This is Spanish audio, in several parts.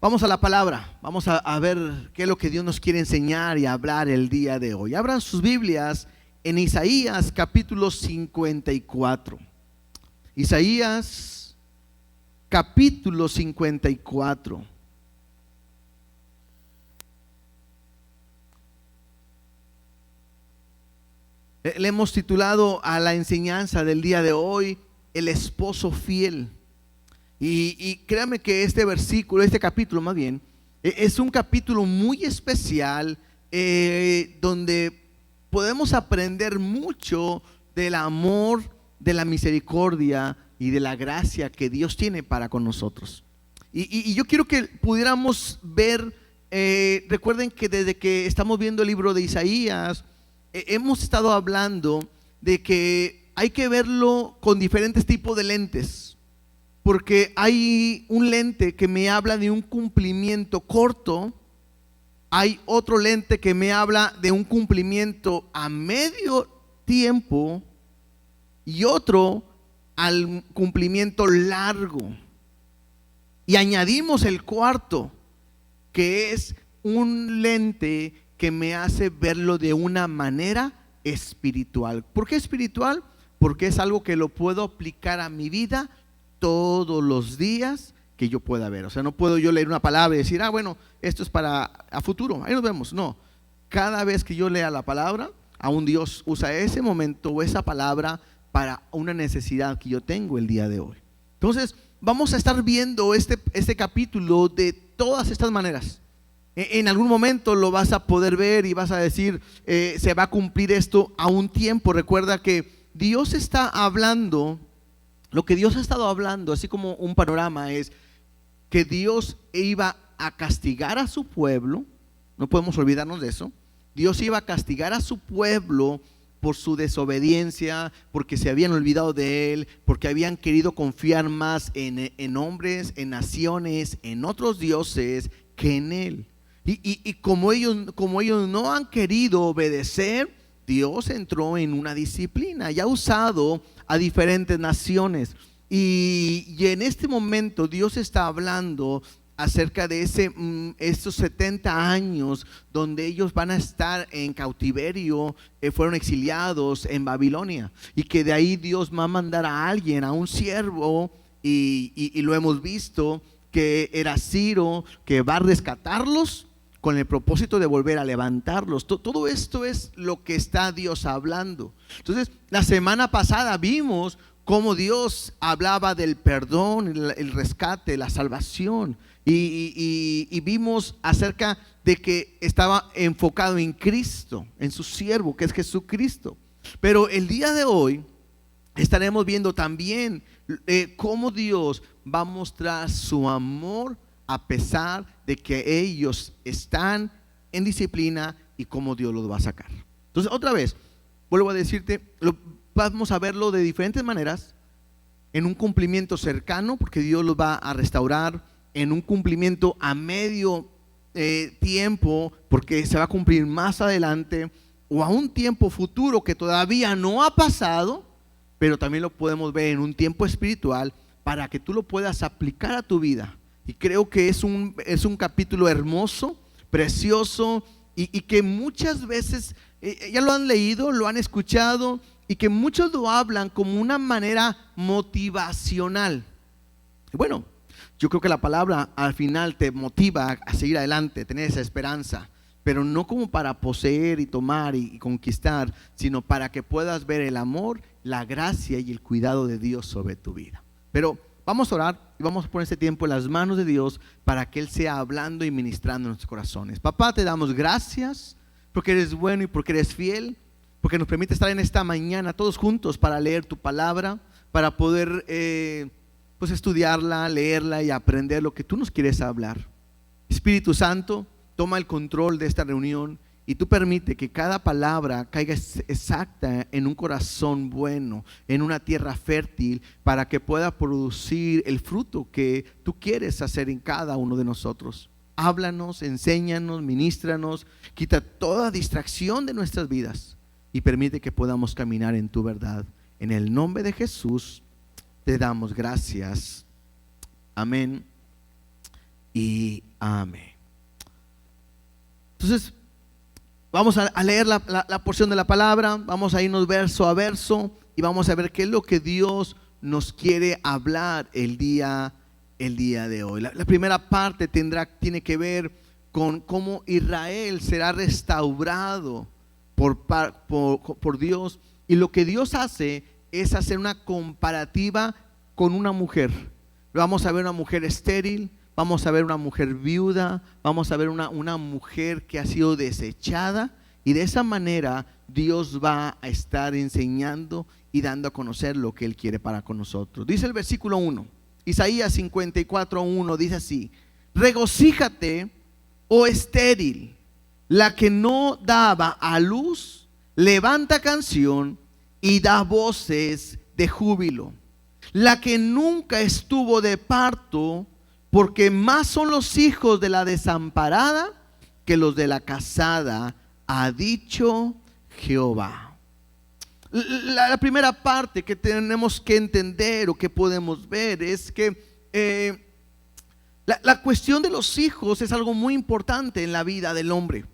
Vamos a la palabra, vamos a ver qué es lo que Dios nos quiere enseñar y hablar el día de hoy. Abran sus Biblias en Isaías capítulo 54. Isaías capítulo 54. Le hemos titulado a la enseñanza del día de hoy, el esposo fiel. Y créame que este versículo, este capítulo más bien, es un capítulo muy especial donde podemos aprender mucho del amor, de la misericordia y de la gracia que Dios tiene para con nosotros. Y yo quiero que pudiéramos ver, recuerden que desde que estamos viendo el libro de Isaías, hemos estado hablando de que hay que verlo con diferentes tipos de lentes. Porque hay un lente que me habla de un cumplimiento corto, hay otro lente que me habla de un cumplimiento a medio tiempo y otro al cumplimiento largo. Y añadimos el cuarto, que es un lente que me hace verlo de una manera espiritual. ¿Por qué espiritual? Porque es algo que lo puedo aplicar a mi vida todos los días que yo pueda ver. O sea, no puedo yo leer una palabra y decir, bueno, esto es para a futuro, ahí nos vemos. No, cada vez que yo lea la palabra, aún Dios usa ese momento o esa palabra para una necesidad que yo tengo el día de hoy. Entonces, vamos a estar viendo este capítulo de todas estas maneras. En algún momento lo vas a poder ver y vas a decir, se va a cumplir esto a un tiempo. Recuerda que Dios está hablando. Lo que Dios ha estado hablando, así como un panorama, es que Dios iba a castigar a su pueblo. No podemos olvidarnos de eso. Dios iba a castigar a su pueblo por su desobediencia, porque se habían olvidado de Él, porque habían querido confiar más en hombres, en naciones, en otros dioses que en Él. Y como ellos no han querido obedecer, Dios entró en una disciplina y ha usado a diferentes naciones. Y en este momento Dios está hablando acerca de estos 70 años donde ellos van a estar en cautiverio, fueron exiliados en Babilonia. Y que de ahí Dios va a mandar a alguien, a un siervo, y lo hemos visto, que era Ciro, que va a rescatarlos con el propósito de volver a levantarlos. Todo esto es lo que está Dios hablando. Entonces, la semana pasada vimos cómo Dios hablaba del perdón, el rescate, la salvación. Y vimos acerca de que estaba enfocado en Cristo, en su siervo, que es Jesucristo. Pero el día de hoy estaremos viendo también cómo Dios va a mostrar su amor a pesar de que ellos están en disciplina y cómo Dios los va a sacar. Entonces, otra vez, vuelvo a decirte, vamos a verlo de diferentes maneras, en un cumplimiento cercano, porque Dios los va a restaurar, en un cumplimiento a medio tiempo, porque se va a cumplir más adelante, o a un tiempo futuro que todavía no ha pasado, pero también lo podemos ver en un tiempo espiritual para que tú lo puedas aplicar a tu vida. Y creo que es un capítulo hermoso, precioso, y que muchas veces ya lo han leído, lo han escuchado, y que muchos lo hablan como una manera motivacional. Y bueno, yo creo que la palabra al final te motiva a seguir adelante, tener esa esperanza, pero no como para poseer y tomar y conquistar, sino para que puedas ver el amor, la gracia y el cuidado de Dios sobre tu vida. Pero vamos a orar y vamos a poner este tiempo en las manos de Dios para que Él sea hablando y ministrando en nuestros corazones. Papá, te damos gracias porque eres bueno y porque eres fiel, porque nos permite estar en esta mañana todos juntos para leer tu palabra, para poder pues estudiarla, leerla y aprender lo que tú nos quieres hablar. Espíritu Santo, toma el control de esta reunión y tú permite que cada palabra caiga exacta en un corazón bueno, en una tierra fértil, para que pueda producir el fruto que tú quieres hacer en cada uno de nosotros. Háblanos, enséñanos, ministranos, quita toda distracción de nuestras vidas y permite que podamos caminar en tu verdad. En el nombre de Jesús te damos gracias. Amén y Amén. Entonces, vamos a leer la porción de la palabra, vamos a irnos verso a verso y vamos a ver qué es lo que Dios nos quiere hablar el día de hoy. La primera parte tiene que ver con cómo Israel será restaurado por Dios, y lo que Dios hace es hacer una comparativa con una mujer. Vamos a ver una mujer estéril, vamos a ver una mujer viuda, vamos a ver una mujer que ha sido desechada, y de esa manera Dios va a estar enseñando y dando a conocer lo que Él quiere para con nosotros. Dice el versículo 1, Isaías 54:1, dice así: regocíjate, oh estéril, la que no daba a luz, levanta canción y da voces de júbilo. La que nunca estuvo de parto, porque más son los hijos de la desamparada que los de la casada, ha dicho Jehová. La primera parte que tenemos que entender o que podemos ver es que la cuestión de los hijos es algo muy importante en la vida del hombre.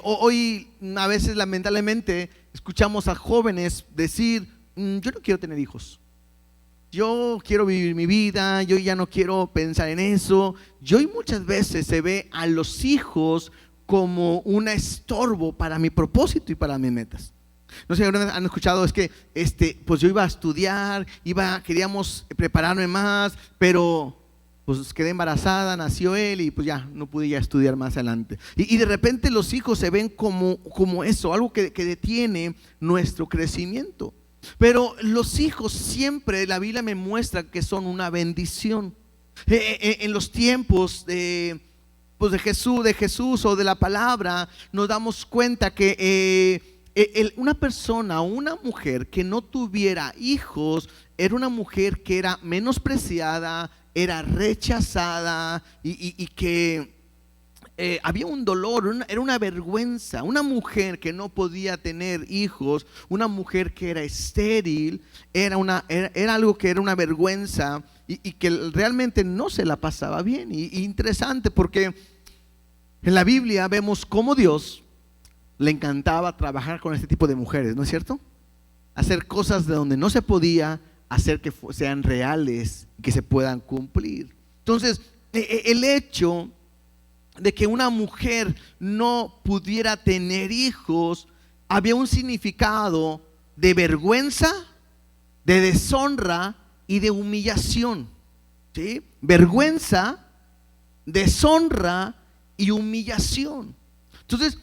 Hoy a veces lamentablemente escuchamos a jóvenes decir: yo no quiero tener hijos, yo quiero vivir mi vida, yo ya no quiero pensar en eso. Y hoy muchas veces se ve a los hijos como un estorbo para mi propósito y para mis metas. No sé si han escuchado, es que pues yo iba a estudiar, queríamos prepararme más, pero pues quedé embarazada, nació él y pues ya no pude ya estudiar más adelante. Y de repente los hijos se ven como eso, algo que detiene nuestro crecimiento. Pero los hijos siempre, la Biblia me muestra que son una bendición. En los tiempos de Jesús o de la palabra, nos damos cuenta que una persona o una mujer que no tuviera hijos era una mujer que era menospreciada, era rechazada, y que había un dolor, era una vergüenza. Una mujer que no podía tener hijos, una mujer que era estéril, era algo que era una vergüenza, y que realmente no se la pasaba bien. Y interesante porque en la Biblia vemos cómo Dios le encantaba trabajar con este tipo de mujeres, ¿no es cierto? Hacer cosas de donde no se podía, hacer que sean reales y que se puedan cumplir. Entonces, el hecho de que una mujer no pudiera tener hijos había un significado de vergüenza, de deshonra y de humillación, ¿sí? Vergüenza, deshonra y humillación. Entonces,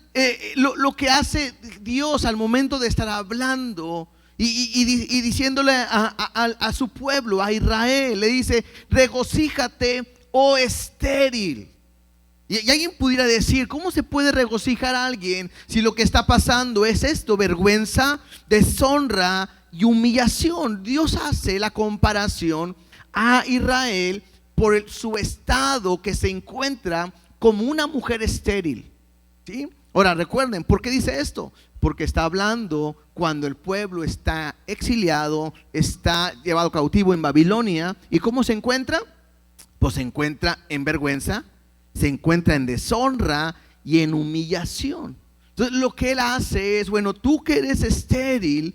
lo que hace Dios al momento de estar hablando y diciéndole a su pueblo, a Israel, le dice: regocíjate, oh estéril. Y alguien pudiera decir: ¿cómo se puede regocijar a alguien si lo que está pasando es esto? Vergüenza, deshonra y humillación. Dios hace la comparación a Israel por su estado, que se encuentra como una mujer estéril, ¿sí? Ahora recuerden, ¿por qué dice esto? Porque está hablando cuando el pueblo está exiliado, está llevado cautivo en Babilonia. ¿Y cómo se encuentra? Pues se encuentra en vergüenza, se encuentra en deshonra y en humillación. Entonces lo que él hace es: bueno, tú que eres estéril,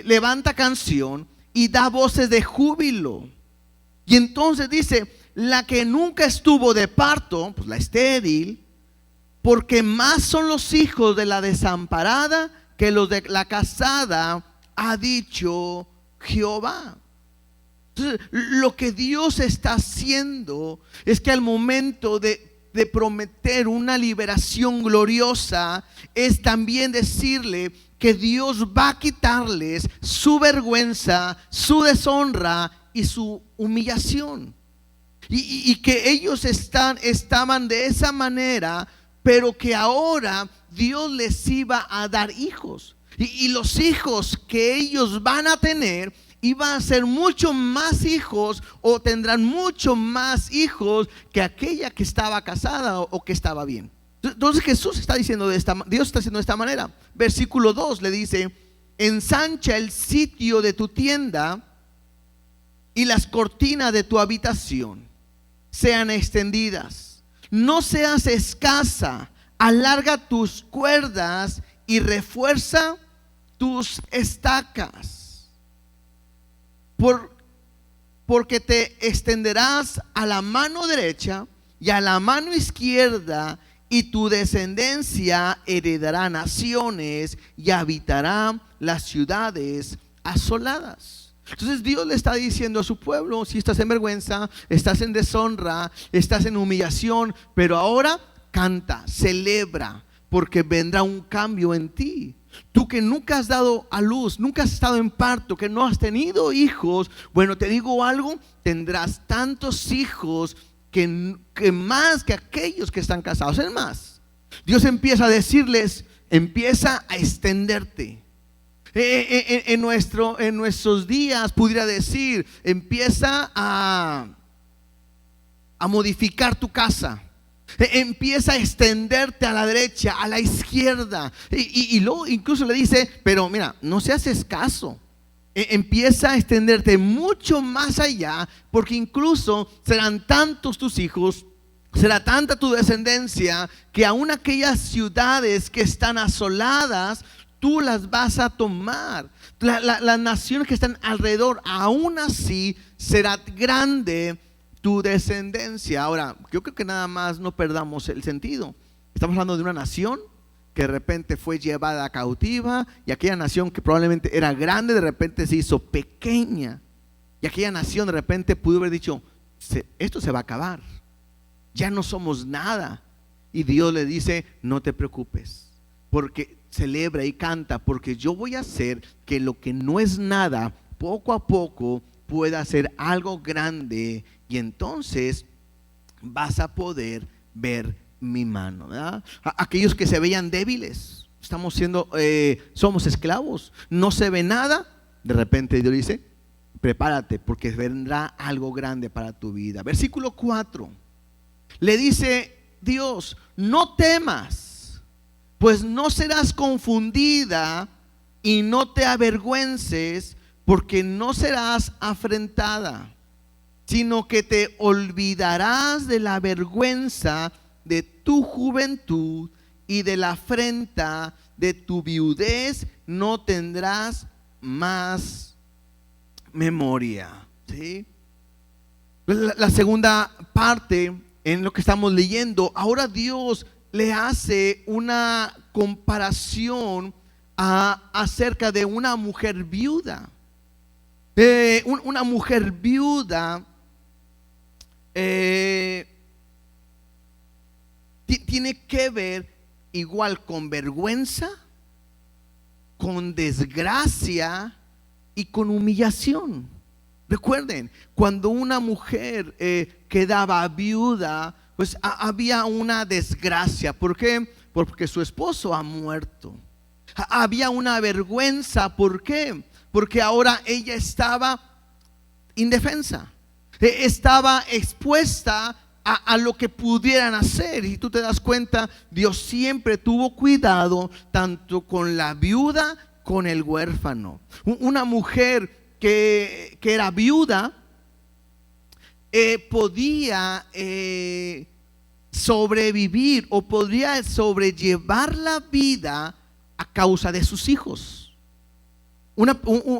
levanta canción y da voces de júbilo. Y entonces dice: la que nunca estuvo de parto, pues la estéril, porque más son los hijos de la desamparada que los de la casada, ha dicho Jehová. Entonces, lo que Dios está haciendo es que al momento de prometer una liberación gloriosa, es también decirle que Dios va a quitarles su vergüenza, su deshonra y su humillación. Y que ellos estaban de esa manera, pero que ahora Dios les iba a dar hijos. Y los hijos que ellos van a tener iban a ser mucho más hijos, o tendrán mucho más hijos que aquella que estaba casada o que estaba bien. Entonces Jesús está diciendo Dios está diciendo de esta manera. Versículo 2 le dice: ensancha el sitio de tu tienda y las cortinas de tu habitación, sean extendidas. No seas escasa, alarga tus cuerdas y refuerza tus estacas. Porque te extenderás a la mano derecha y a la mano izquierda, y tu descendencia heredará naciones y habitará las ciudades asoladas. Entonces Dios le está diciendo a su pueblo: si estás en vergüenza, estás en deshonra, estás en humillación, pero ahora canta, celebra, porque vendrá un cambio en ti. Tú que nunca has dado a luz, nunca has estado en parto, que no has tenido hijos, bueno, te digo algo: tendrás tantos hijos que más que aquellos que están casados. Es más, Dios empieza a decirles: empieza a extenderte. En nuestros días pudiera decir: empieza a modificar tu casa. Empieza a extenderte a la derecha, a la izquierda. Y luego incluso le dice: pero mira, no seas escaso. Empieza a extenderte mucho más allá, porque incluso serán tantos tus hijos, será tanta tu descendencia, que aún aquellas ciudades que están asoladas, tú las vas a tomar. Las naciones que están alrededor, aún así será grande tu descendencia. Ahora, yo creo que nada más no perdamos el sentido. Estamos hablando de una nación que de repente fue llevada cautiva, y aquella nación que probablemente era grande, de repente se hizo pequeña, y aquella nación de repente pudo haber dicho: esto se va a acabar, ya no somos nada. Y Dios le dice: no te preocupes, porque celebra y canta, porque yo voy a hacer que lo que no es nada, poco a poco pueda ser algo grande, y entonces vas a poder ver mi mano, ¿verdad? Aquellos que se veían débiles, somos esclavos, no se ve nada, de repente Dios dice: prepárate, porque vendrá algo grande para tu vida. Versículo 4, le dice Dios: no temas, pues no serás confundida, y no te avergüences, porque no serás afrentada, sino que te olvidarás de la vergüenza de tu juventud, y de la afrenta de tu viudez no tendrás más memoria. ¿Sí? La segunda parte en lo que estamos leyendo, ahora Dios le hace una comparación acerca de una mujer viuda. Una mujer viuda tiene que ver igual con vergüenza, con desgracia y con humillación. Recuerden, cuando una mujer quedaba viuda, pues había una desgracia. ¿Por qué? Porque su esposo ha muerto. Había una vergüenza. ¿Por qué? Porque ahora ella estaba indefensa, estaba expuesta a lo que pudieran hacer. Y tú te das cuenta, Dios siempre tuvo cuidado tanto con la viuda, con el huérfano. Una mujer que era viuda podía sobrevivir, o podría sobrellevar la vida a causa de sus hijos.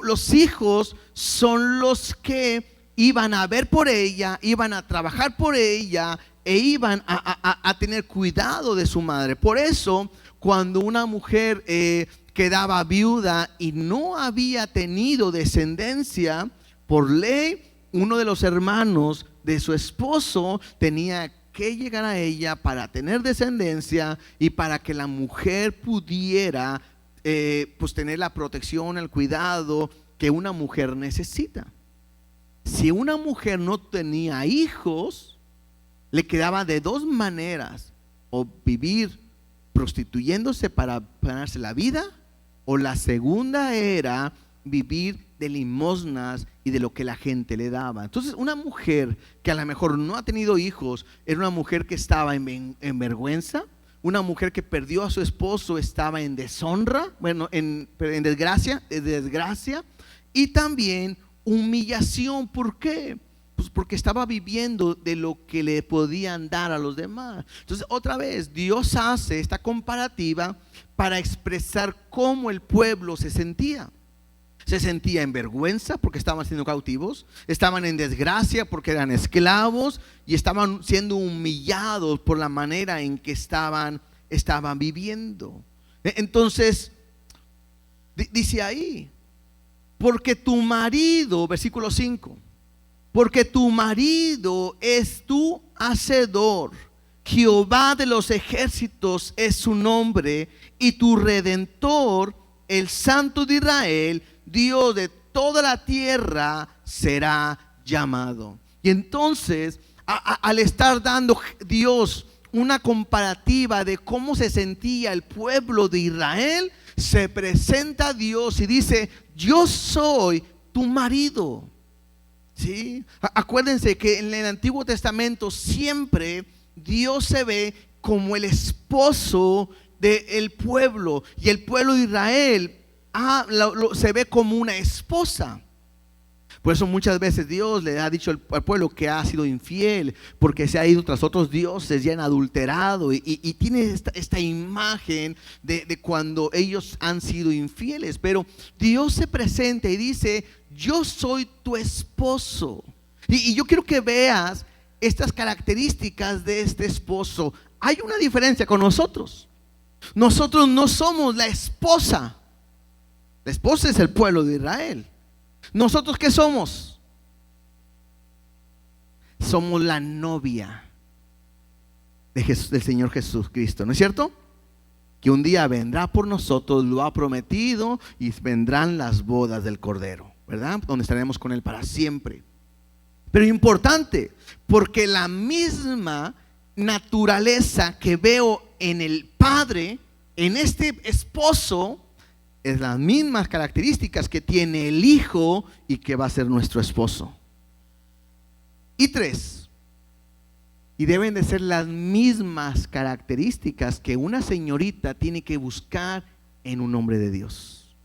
Los hijos son los que iban a ver por ella, iban a trabajar por ella, e iban a tener cuidado de su madre. Por eso, cuando una mujer quedaba viuda y no había tenido descendencia, por ley, uno de los hermanos de su esposo tenía que llegar a ella para tener descendencia, y para que la mujer pudiera pues tener la protección, el cuidado que una mujer necesita. Si una mujer no tenía hijos, le quedaba de dos maneras: o vivir prostituyéndose para ganarse la vida, o la segunda era vivir de limosnas y de lo que la gente le daba. Entonces, una mujer que a lo mejor no ha tenido hijos era una mujer que estaba en vergüenza. Una mujer que perdió a su esposo estaba en deshonra, en desgracia, y también humillación. ¿Por qué? Pues porque estaba viviendo de lo que le podían dar a los demás. Entonces, otra vez, Dios hace esta comparativa para expresar cómo el pueblo se sentía. Se sentía en vergüenza porque estaban siendo cautivos, estaban en desgracia porque eran esclavos y estaban siendo humillados por la manera en que estaban viviendo. Entonces, dice ahí, porque tu marido, versículo 5, porque tu marido es tu hacedor, Jehová de los ejércitos es su nombre, y tu redentor, el Santo de Israel, Dios de toda la tierra, será llamado. Y entonces, al estar dando Dios una comparativa de cómo se sentía el pueblo de Israel, se presenta a Dios y dice: yo soy tu marido. ¿Sí? Acuérdense que en el Antiguo Testamento siempre Dios se ve como el esposo del pueblo, y el pueblo de Israel se ve como una esposa. Por eso muchas veces Dios le ha dicho al pueblo que ha sido infiel, porque se ha ido tras otros dioses y han adulterado, y tiene esta imagen de cuando ellos han sido infieles. Pero Dios se presenta y dice: yo soy tu esposo. Y yo quiero que veas estas características de este esposo. Hay una diferencia con nosotros. Nosotros no somos la esposa. La esposa es el pueblo de Israel. ¿Nosotros qué somos? Somos la novia de del Señor Jesucristo, ¿no es cierto? Que un día vendrá por nosotros, lo ha prometido, y vendrán las bodas del Cordero, ¿verdad? Donde estaremos con Él para siempre. Pero importante, porque la misma naturaleza que veo en el Padre, en este esposo, es las mismas características que tiene el Hijo y que va a ser nuestro esposo. Y 3, y deben de ser las mismas características que una señorita tiene que buscar en un hombre de Dios.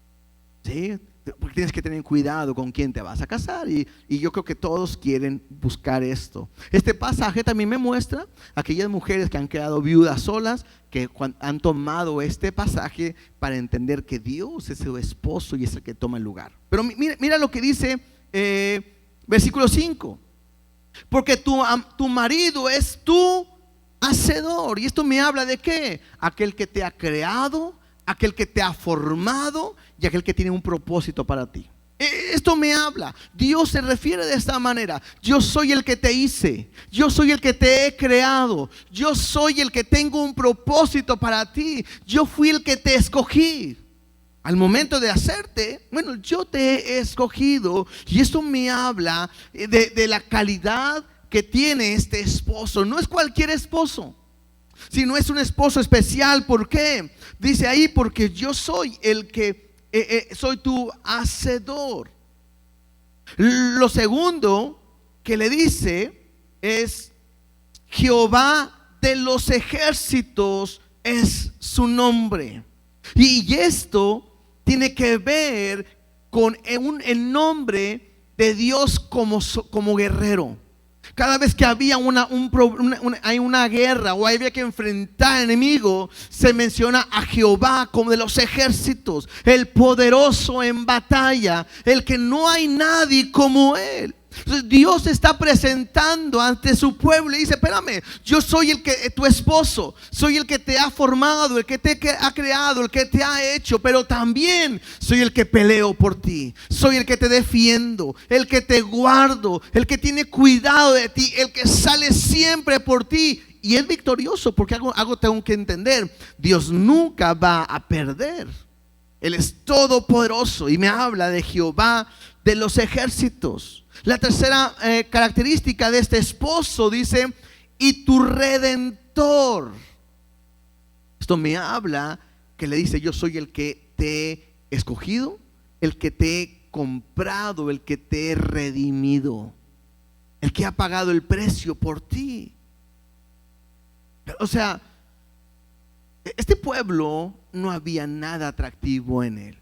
¿Sí? Porque tienes que tener cuidado con quién te vas a casar, y yo creo que todos quieren buscar esto. Este pasaje también me muestra aquellas mujeres que han quedado viudas solas, que han tomado este pasaje para entender que Dios es su esposo y es el que toma el lugar. Pero mira lo que dice versículo 5: porque tu marido es tu hacedor. Y esto me habla de ¿qué? Aquel que te ha creado, aquel que te ha formado y aquel que tiene un propósito para ti. Esto me habla. Dios se refiere de esta manera: yo soy el que te hice, yo soy el que te he creado, yo soy el que tengo un propósito para ti, yo fui el que te escogí. Al momento de hacerte, bueno, yo te he escogido. Y esto me habla de la calidad que tiene este esposo. No es cualquier esposo, sino es un esposo especial. ¿Por qué? Dice ahí: porque yo soy el que soy tu hacedor. Lo segundo que le dice es: Jehová de los ejércitos es su nombre. Y esto tiene que ver con el nombre de Dios como guerrero. Cada vez que había hay una guerra o había que enfrentar al enemigo, se menciona a Jehová como de los ejércitos, el poderoso en batalla, el que no hay nadie como Él. Entonces Dios se está presentando ante su pueblo y dice: espérame, yo soy tu esposo, soy el que te ha formado, el que te ha creado, el que te ha hecho, pero también soy el que peleo por ti, soy el que te defiendo, el que te guardo, el que tiene cuidado de ti, el que sale siempre por ti y es victorioso. Porque algo tengo que entender: Dios nunca va a perder. Él es todopoderoso y me habla de Jehová de los ejércitos. La tercera característica de este esposo dice: y tu redentor. Esto me habla que le dice: yo soy el que te he escogido, el que te he comprado, el que te he redimido, el que ha pagado el precio por ti. O sea, este pueblo no había nada atractivo en él.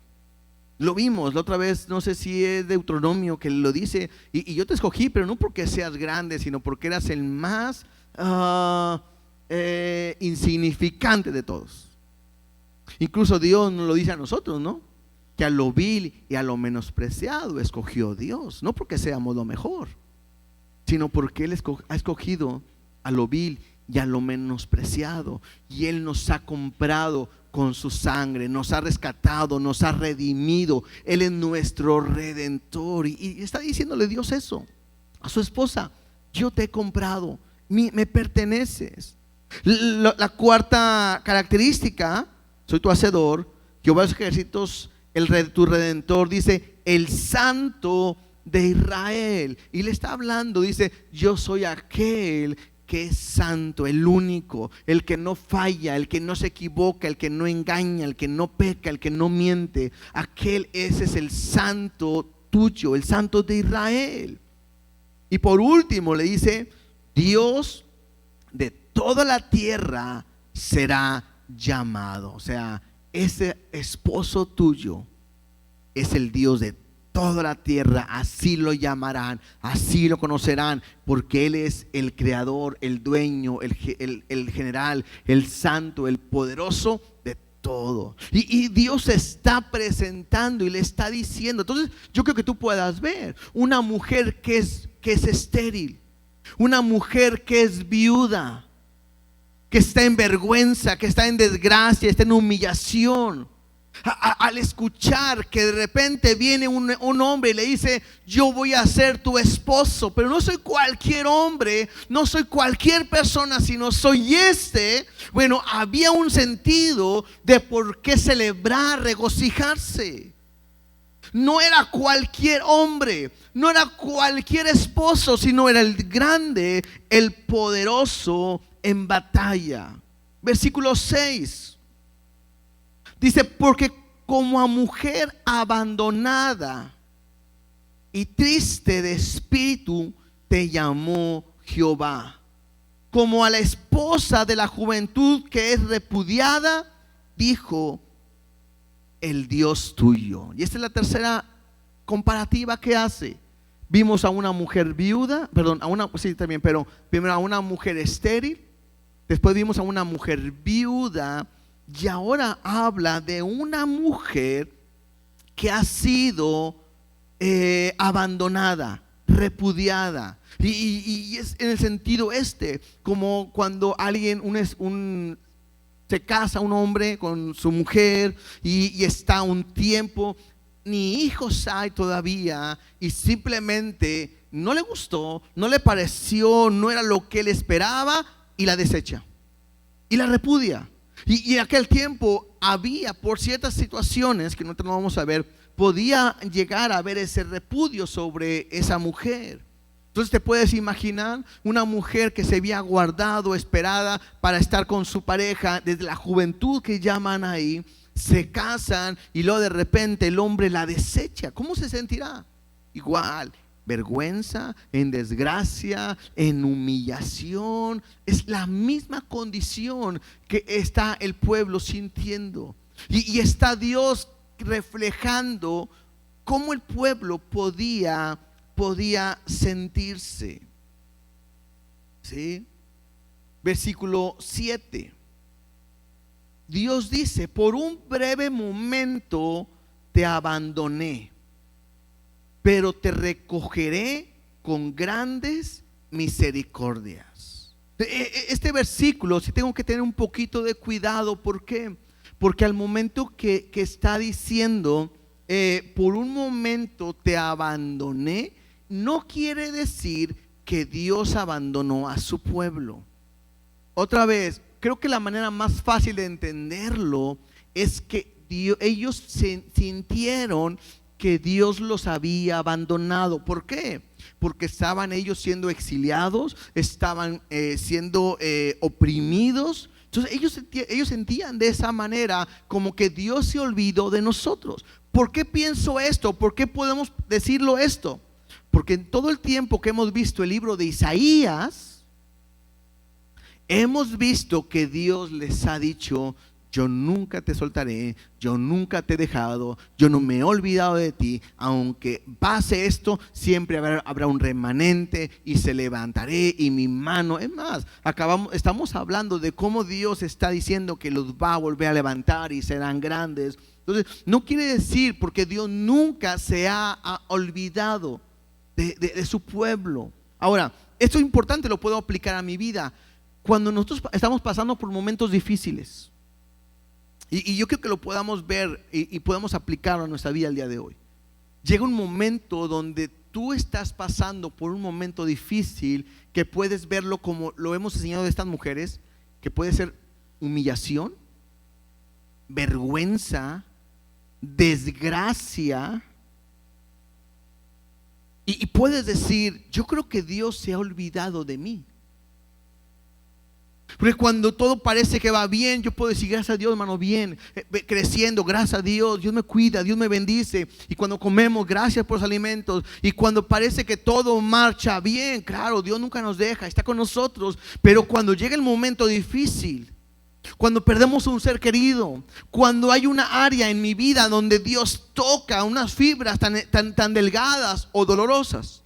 Lo vimos la otra vez, no sé si es Deuteronomio que lo dice, y yo te escogí, pero no porque seas grande, sino porque eras el más insignificante de todos. Incluso Dios nos lo dice a nosotros, ¿no? Que a lo vil y a lo menospreciado escogió Dios, no porque seamos lo mejor, sino porque Él ha escogido a lo vil y a lo menospreciado, y Él nos ha comprado con su sangre, nos ha rescatado, nos ha redimido. Él es nuestro redentor, y está diciéndole Dios eso a su esposa: yo te he comprado, me perteneces. La cuarta característica: soy tu hacedor, Jehová de los ejércitos, tu redentor, dice el Santo de Israel. Y le está hablando, dice: yo soy aquel que es santo, el único, el que no falla, el que no se equivoca, el que no engaña, el que no peca, el que no miente. Ese es el santo tuyo, el santo de Israel. Y por último le dice: Dios de toda la tierra será llamado. O sea, ese esposo tuyo es el Dios de toda la tierra, así lo llamarán, así lo conocerán, porque Él es el creador, el dueño, el general, el santo, el poderoso de todo. Y Dios se está presentando y le está diciendo. Entonces yo creo que tú puedas ver una mujer que es estéril, una mujer que es viuda, que está en vergüenza, que está en desgracia, está en humillación. Al escuchar que de repente viene un hombre y le dice: yo voy a ser tu esposo, pero no soy cualquier hombre, no soy cualquier persona, sino soy este. Bueno, había un sentido de por qué celebrar, regocijarse. No era cualquier hombre, no era cualquier esposo, sino era el grande, el poderoso en batalla. Versículo 6 dice: porque como a mujer abandonada y triste de espíritu te llamó Jehová, como a la esposa de la juventud que es repudiada, dijo el Dios tuyo. Y esta es la tercera comparativa que hace. Vimos a una mujer viuda, pero primero a una mujer estéril, después vimos a una mujer viuda, y ahora habla de una mujer que ha sido abandonada, repudiada. Y es en el sentido como cuando alguien se casa, un hombre con su mujer, y está un tiempo, ni hijos hay todavía, y simplemente no le gustó, no le pareció, no era lo que él esperaba, y la desecha y la repudia. Y en aquel tiempo había, por ciertas situaciones que no te lo vamos a ver, podía llegar a haber ese repudio sobre esa mujer. Entonces te puedes imaginar una mujer que se había guardado, esperada para estar con su pareja desde la juventud, que llaman ahí, se casan y luego de repente el hombre la desecha. ¿Cómo se sentirá? Igual, vergüenza, en desgracia, en humillación. Es la misma condición que está el pueblo sintiendo, y está Dios reflejando cómo el pueblo podía sentirse. ¿Sí? Versículo 7. Dios dice: por un breve momento te abandoné, pero te recogeré con grandes misericordias. Este versículo sí tengo que tener un poquito de cuidado. ¿Por qué? Porque al momento que está diciendo por un momento te abandoné, no quiere decir que Dios abandonó a su pueblo. Otra vez, creo que la manera más fácil de entenderlo es que ellos sintieron que Dios los había abandonado. ¿Por qué? Porque estaban ellos siendo exiliados, estaban siendo oprimidos. Entonces ellos sentían de esa manera, como que Dios se olvidó de nosotros. ¿Por qué pienso esto? ¿Por qué podemos decirlo esto? Porque en todo el tiempo que hemos visto el libro de Isaías, hemos visto que Dios les ha dicho: yo nunca te soltaré, yo nunca te he dejado, yo no me he olvidado de ti. Aunque pase esto, siempre habrá un remanente y se levantaré y mi mano. Es más, estamos hablando de cómo Dios está diciendo que los va a volver a levantar y serán grandes. Entonces, no quiere decir porque Dios nunca se ha olvidado de su pueblo. Ahora, esto es importante, lo puedo aplicar a mi vida. Cuando nosotros estamos pasando por momentos difíciles, y yo creo que lo podamos ver y podamos aplicarlo a nuestra vida el día de hoy. Llega un momento donde tú estás pasando por un momento difícil que puedes verlo como lo hemos enseñado de estas mujeres, que puede ser humillación, vergüenza, desgracia. Y puedes decir, yo creo que Dios se ha olvidado de mí. Porque cuando todo parece que va bien, yo puedo decir, gracias a Dios, hermano, bien, creciendo, gracias a Dios, Dios me cuida, Dios me bendice. Y cuando comemos, gracias por los alimentos. Y cuando parece que todo marcha bien, claro, Dios nunca nos deja, está con nosotros. Pero cuando llega el momento difícil, cuando perdemos un ser querido, cuando hay una área en mi vida donde Dios toca unas fibras tan delgadas o dolorosas,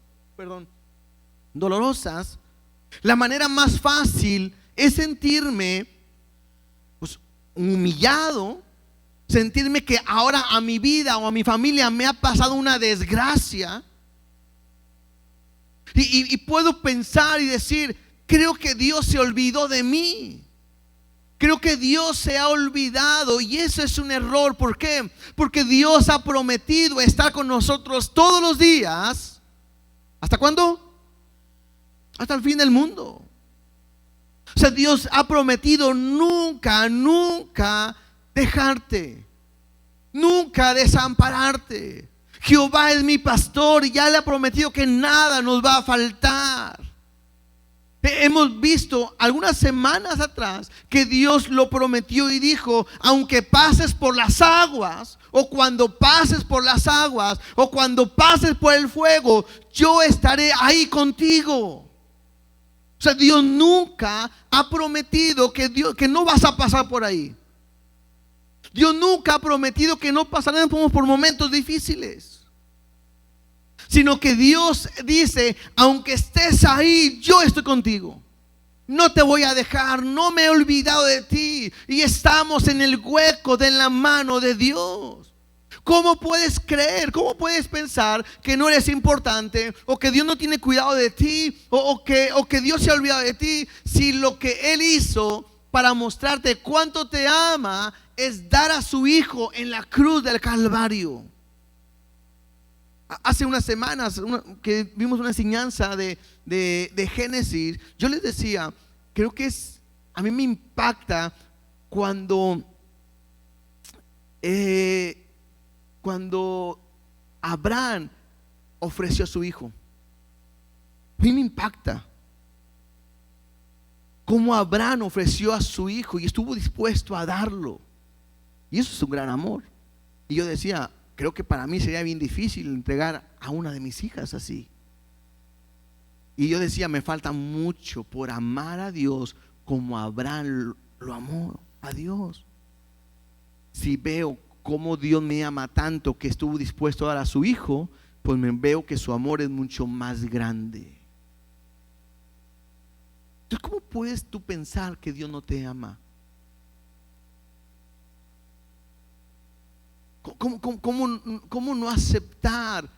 la manera más fácil es sentirme humillado, sentirme que ahora a mi vida o a mi familia me ha pasado una desgracia, y puedo pensar y decir, creo que Dios se olvidó de mí. Creo que Dios se ha olvidado, y eso es un error. ¿Por qué? Porque Dios ha prometido estar con nosotros todos los días. ¿Hasta cuándo? Hasta el fin del mundo. O sea, Dios ha prometido nunca dejarte, nunca desampararte. Jehová es mi pastor y ya le ha prometido que nada nos va a faltar. Hemos visto algunas semanas atrás que Dios lo prometió y dijo, aunque pases por las aguas, o cuando pases por las aguas, o cuando pases por el fuego, yo estaré ahí contigo. O sea, Dios nunca ha prometido que no vas a pasar por ahí. Dios nunca ha prometido que no pasaremos por momentos difíciles, sino que Dios dice, aunque estés ahí, yo estoy contigo. No te voy a dejar, no me he olvidado de ti. Y estamos en el hueco de la mano de Dios. ¿Cómo puedes creer? ¿Cómo puedes pensar que no eres importante, o que Dios no tiene cuidado de ti, o que Dios se ha olvidado de ti, si lo que Él hizo para mostrarte cuánto te ama es dar a su Hijo en la cruz del Calvario? Hace unas semanas que vimos una enseñanza de Génesis, yo les decía, creo que a mí me impacta cuando Abraham ofreció a su hijo. A mí me impacta cómo Abraham ofreció a su hijo y estuvo dispuesto a darlo. Y eso es un gran amor. Y yo decía, creo que para mí sería bien difícil entregar a una de mis hijas así. Y yo decía, me falta mucho por amar a Dios como Abraham lo amó a Dios. Si veo cómo Dios me ama tanto que estuvo dispuesto a dar a su hijo, pues me veo que su amor es mucho más grande. Entonces, ¿cómo puedes tú pensar que Dios no te ama? ¿Cómo no aceptar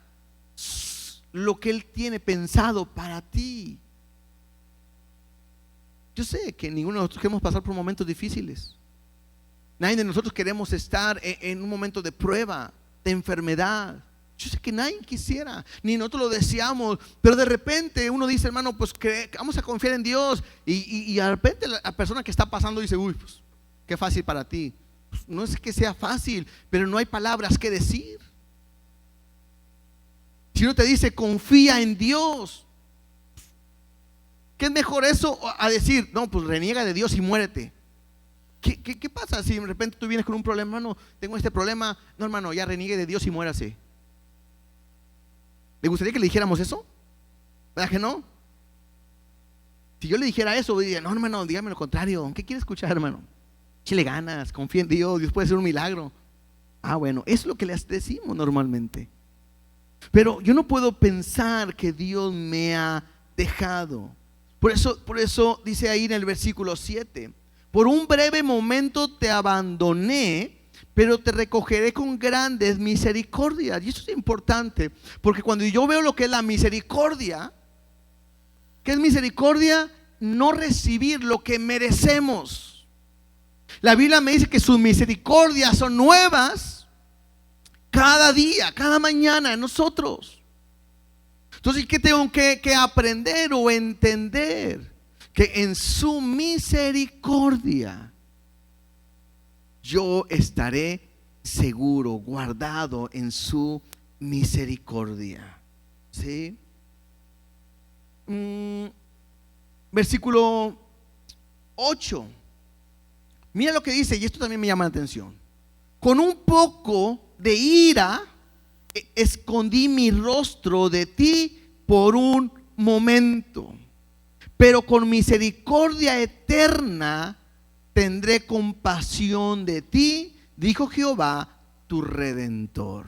lo que Él tiene pensado para ti? Yo sé que ninguno de nosotros queremos pasar por momentos difíciles. Nadie de nosotros queremos estar en un momento de prueba, de enfermedad. Yo sé que nadie quisiera, ni nosotros lo deseamos, pero de repente uno dice, hermano, pues vamos a confiar en Dios, y de repente la persona que está pasando dice, uy, pues qué fácil para ti. Pues no es que sea fácil, pero no hay palabras que decir. Si uno te dice, confía en Dios, ¿qué es mejor eso a decir, no, pues reniega de Dios y muérete? ¿Qué pasa si de repente tú vienes con un problema? Hermano, tengo este problema. No, hermano, ya reniegue de Dios y muérase. ¿Le gustaría que le dijéramos eso? ¿Verdad que no? Si yo le dijera eso, diría, no, hermano, dígame lo contrario. ¿Qué quiere escuchar, hermano? échale ganas, confía en Dios puede hacer un milagro. Bueno, es lo que les decimos normalmente. Pero yo no puedo pensar que Dios me ha dejado. Por eso dice ahí en el versículo 7: por un breve momento te abandoné, pero te recogeré con grandes misericordias. Y eso es importante, porque cuando yo veo lo que es la misericordia, ¿qué es misericordia? No recibir lo que merecemos. La Biblia me dice que sus misericordias son nuevas cada día, cada mañana en nosotros. Entonces, ¿qué tengo que aprender o entender? Que en su misericordia yo estaré seguro, guardado en su misericordia. ¿Sí? Versículo 8. Mira lo que dice, y esto también me llama la atención. Con un poco de ira escondí mi rostro de ti por un momento, pero con misericordia eterna tendré compasión de ti, dijo Jehová tu redentor.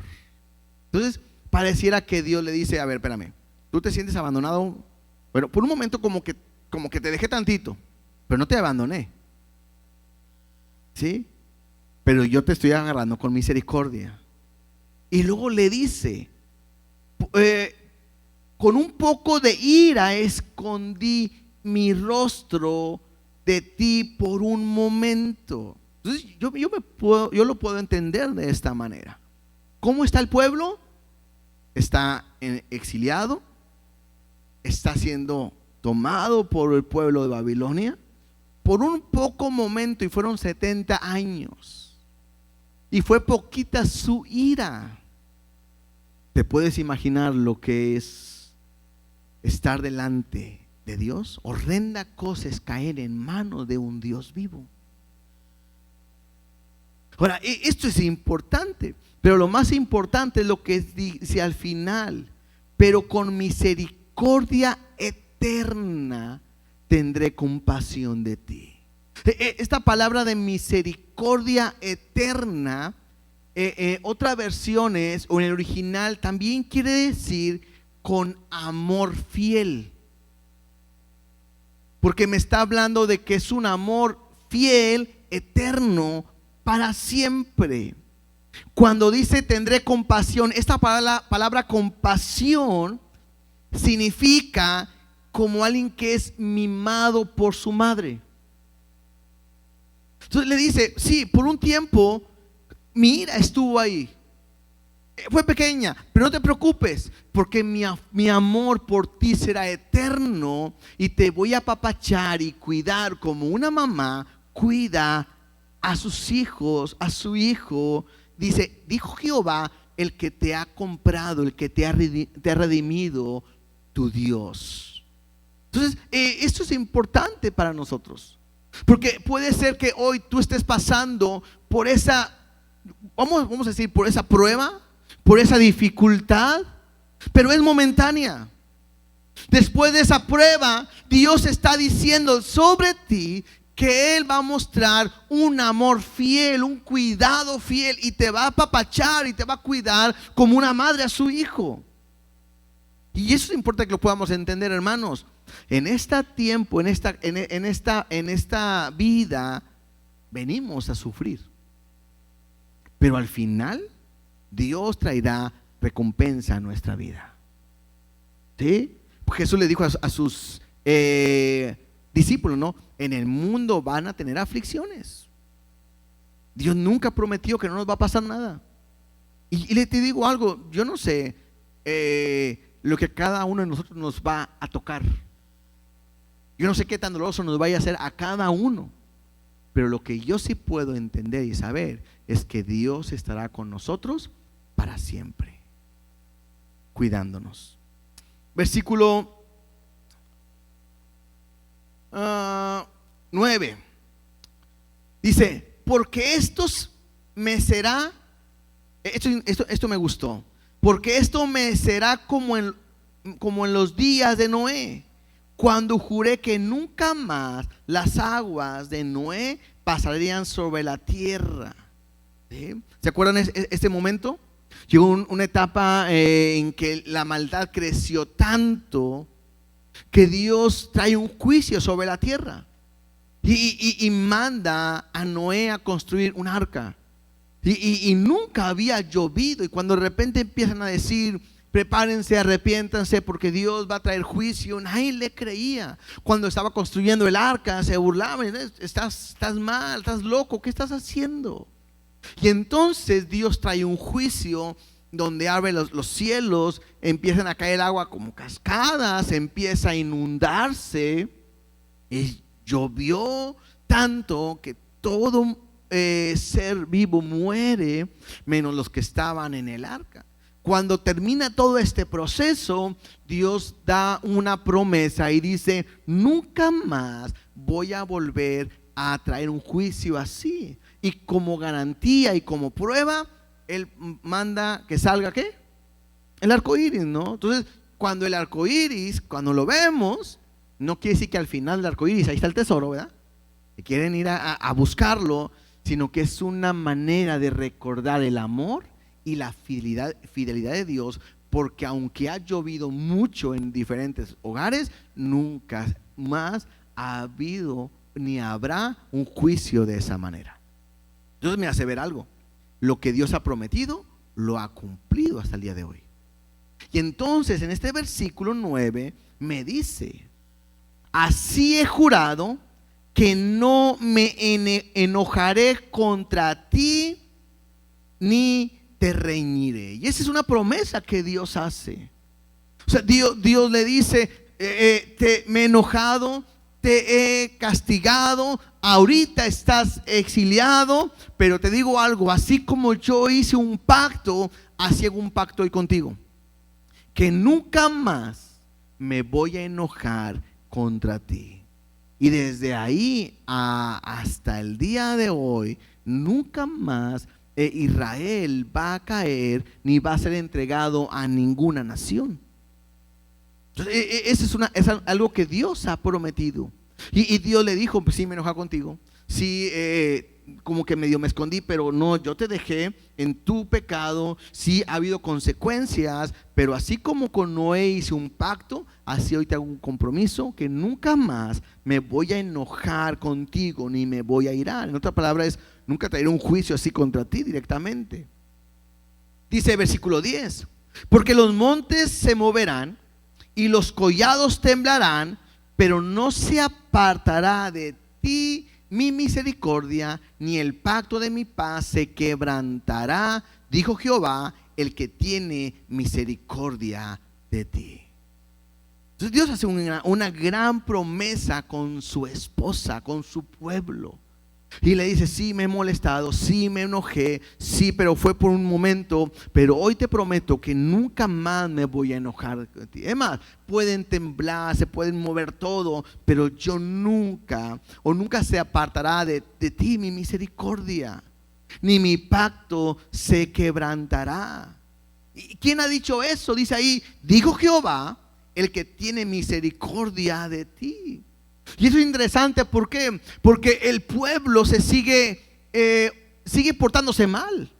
Entonces pareciera que Dios le dice: a ver, espérame, tú te sientes abandonado. Bueno, por un momento como que te dejé tantito, pero no te abandoné, ¿sí? Pero yo te estoy agarrando con misericordia. Y luego le dice: con un poco de ira escondí mi rostro de ti por un momento. Entonces yo lo puedo entender de esta manera. ¿Cómo está el pueblo? Está exiliado, está siendo tomado por el pueblo de Babilonia por un poco momento, y fueron 70 años, y fue poquita su ira. ¿Te puedes imaginar lo que es estar delante de Dios? Horrenda cosa es caer en manos de un Dios vivo. Ahora, esto es importante, pero lo más importante es lo que dice al final: pero con misericordia eterna tendré compasión de ti. Esta palabra de misericordia eterna, otras versiones o en el original también quiere decir con amor fiel, porque me está hablando de que es un amor fiel, eterno, para siempre. Cuando dice tendré compasión, esta palabra compasión significa como alguien que es mimado por su madre. Entonces le dice: sí, por un tiempo mi ira estuvo ahí, fue pequeña, pero no te preocupes, porque mi amor por ti será eterno, y te voy a apapachar y cuidar como una mamá cuida a sus hijos, a su hijo. Dice: dijo Jehová, el que te ha comprado, el que te ha redimido, tu Dios. Entonces, esto es importante para nosotros, porque puede ser que hoy tú estés pasando por esa, vamos a decir, por esa prueba, por esa dificultad, pero es momentánea. Después de esa prueba, Dios está diciendo sobre ti que Él va a mostrar un amor fiel, un cuidado fiel, y te va a apapachar y te va a cuidar como una madre a su hijo. Y eso es importante que lo podamos entender, hermanos. En este tiempo, en esta vida, venimos a sufrir, pero al final Dios traerá recompensa a nuestra vida. ¿Sí? Jesús le dijo a sus discípulos, ¿no? En el mundo van a tener aflicciones. Dios nunca prometió que no nos va a pasar nada. Y te digo algo, yo no sé lo que cada uno de nosotros nos va a tocar. Yo no sé qué tan doloroso nos vaya a hacer a cada uno, pero lo que yo sí puedo entender y saber es que Dios estará con nosotros para siempre, cuidándonos. Versículo 9 dice: porque esto me gustó, porque esto me será como en los días de Noé, cuando juré que nunca más las aguas de Noé pasarían sobre la tierra. ¿Sí? ¿Se acuerdan este momento? Llegó una etapa en que la maldad creció tanto que Dios trae un juicio sobre la tierra y manda a Noé a construir un arca. Y nunca había llovido, y cuando de repente empiezan a decir: prepárense, arrepiéntanse porque Dios va a traer juicio, nadie le creía. Cuando estaba construyendo el arca se burlaban: estás mal, estás loco, ¿qué estás haciendo? Y entonces Dios trae un juicio donde abre los cielos, empiezan a caer agua como cascadas, empieza a inundarse, y llovió tanto que todo ser vivo muere, menos los que estaban en el arca. Cuando termina todo este proceso, Dios da una promesa y dice: nunca más voy a volver a traer un juicio así. Y como garantía y como prueba, Él manda que salga ¿qué? El arco iris, ¿no? Entonces, cuando el arco iris, cuando lo vemos, no quiere decir que al final del arco iris ahí está el tesoro, ¿verdad? Que quieren ir a buscarlo, sino que es una manera de recordar el amor y la fidelidad de Dios, porque aunque ha llovido mucho en diferentes hogares, nunca más ha habido ni habrá un juicio de esa manera. Entonces me hace ver algo: lo que Dios ha prometido lo ha cumplido hasta el día de hoy. Y entonces en este versículo 9 me dice: así he jurado que no me enojaré contra ti ni te reñiré. Y esa es una promesa que Dios hace. O sea, Dios le dice: me he enojado, te he castigado, ahorita estás exiliado, pero te digo algo: así como yo hice un pacto, así hago un pacto hoy contigo, que nunca más me voy a enojar contra ti. Y desde ahí hasta el día de hoy, nunca más Israel va a caer ni va a ser entregado a ninguna nación. Entonces, eso es algo que Dios ha prometido. Y Dios le dijo: pues sí, me enojé contigo, sí, como que medio me escondí, pero no, yo te dejé en tu pecado, sí ha habido consecuencias, pero así como con Noé hice un pacto, así hoy te hago un compromiso, que nunca más me voy a enojar contigo, ni me voy a irar. En otras palabras, nunca traeré un juicio así contra ti directamente. Dice versículo 10: porque los montes se moverán y los collados temblarán, pero no se apartará de ti mi misericordia, ni el pacto de mi paz se quebrantará, dijo Jehová, el que tiene misericordia de ti. Entonces Dios hace una gran promesa con su esposa, con su pueblo. Y le dice: sí, me he molestado, sí, me enojé, sí, pero fue por un momento, pero hoy te prometo que nunca más me voy a enojar de ti. Es más, pueden temblar, se pueden mover todo, pero yo nunca se apartará de ti mi misericordia, ni mi pacto se quebrantará. ¿Y quién ha dicho eso? Dice ahí: dijo Jehová, el que tiene misericordia de ti. Y eso es interesante, ¿por qué? Porque el pueblo se sigue portándose mal.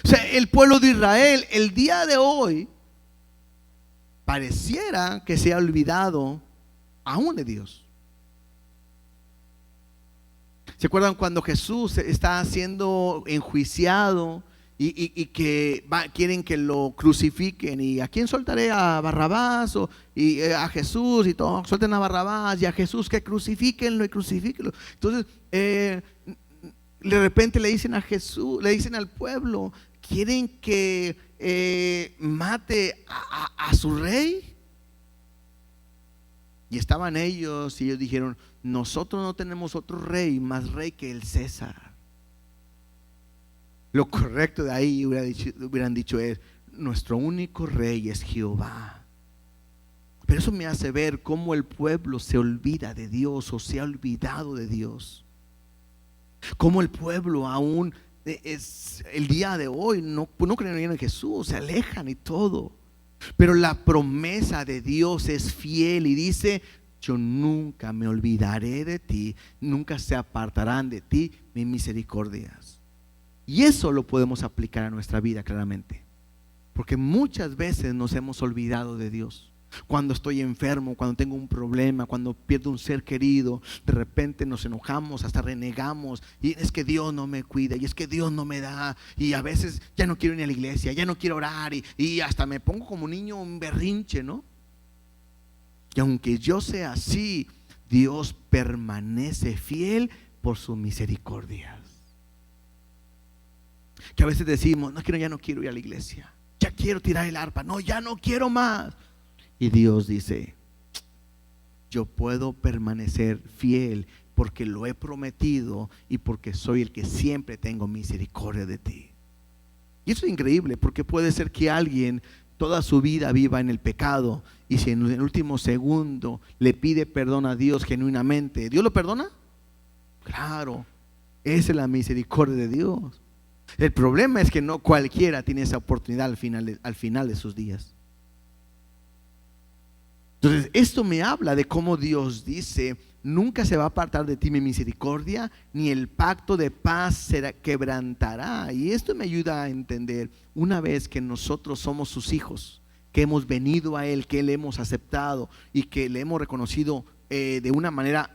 O sea, el pueblo de Israel el día de hoy pareciera que se ha olvidado aún de Dios. ¿Se acuerdan cuando Jesús está siendo enjuiciado y que quieren que lo crucifiquen? ¿Y a quién soltaré? ¿A Barrabás y a Jesús? Y todo, suelten a Barrabás y a Jesús, que crucifíquenlo y crucifíquenlo. Entonces de repente le dicen a Jesús, le dicen al pueblo: ¿quieren que mate a su rey? Y estaban ellos y ellos dijeron: nosotros no tenemos otro rey más rey que el César. Lo correcto de ahí hubieran dicho es: nuestro único rey es Jehová. Pero eso me hace ver cómo el pueblo se olvida de Dios, o se ha olvidado de Dios. Cómo el pueblo aún el día de hoy no creen en Jesús, se alejan y todo. Pero la promesa de Dios es fiel y dice: yo nunca me olvidaré de ti, nunca se apartarán de ti mis misericordias. Y eso lo podemos aplicar a nuestra vida claramente, porque muchas veces nos hemos olvidado de Dios. Cuando estoy enfermo, cuando tengo un problema, cuando pierdo un ser querido, de repente nos enojamos, hasta renegamos, y es que Dios no me cuida, y es que Dios no me da, y a veces ya no quiero ir a la iglesia, ya no quiero orar, y hasta me pongo como niño un berrinche, ¿no? Y aunque yo sea así, Dios permanece fiel por sus misericordias. Que a veces decimos, no, ya no quiero ir a la iglesia, ya quiero tirar el arpa, no, ya no quiero más. Y Dios dice, yo puedo permanecer fiel porque lo he prometido y porque soy el que siempre tengo misericordia de ti. Y eso es increíble, porque puede ser que alguien toda su vida viva en el pecado, y si en el último segundo le pide perdón a Dios genuinamente, ¿Dios lo perdona? Claro, esa es la misericordia de Dios. El problema es que no cualquiera tiene esa oportunidad al final de sus días. Entonces, esto me habla de cómo Dios dice, nunca se va a apartar de ti mi misericordia, ni el pacto de paz se quebrantará. Y esto me ayuda a entender, una vez que nosotros somos sus hijos, que hemos venido a Él, que le hemos aceptado y que le hemos reconocido de una manera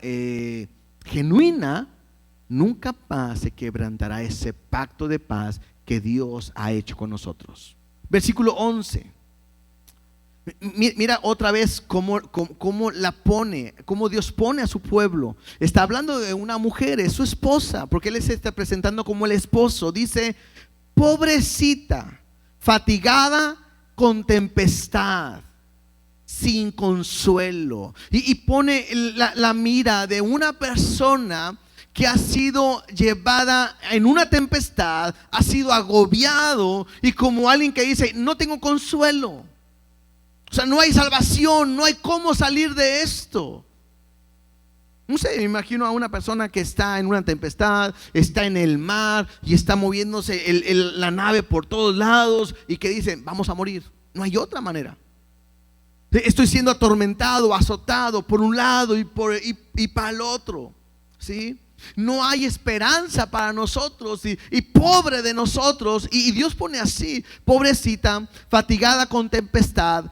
genuina, nunca más se quebrantará ese pacto de paz que Dios ha hecho con nosotros. Versículo 11. Mira otra vez cómo la pone, cómo Dios pone a su pueblo. Está hablando de una mujer, es su esposa, porque Él se está presentando como el esposo. Dice, pobrecita, fatigada con tempestad, sin consuelo. Y pone la mira de una persona que ha sido llevada en una tempestad, ha sido agobiado, y como alguien que dice, no tengo consuelo. O sea, no hay salvación, no hay cómo salir de esto. No sé, me imagino a una persona que está en una tempestad, está en el mar y está moviéndose la nave por todos lados, y que dice, vamos a morir. No hay otra manera. Estoy siendo atormentado, azotado por un lado y para el otro, ¿sí? No hay esperanza para nosotros, y pobre de nosotros. Y Dios pone así, pobrecita, fatigada con tempestad,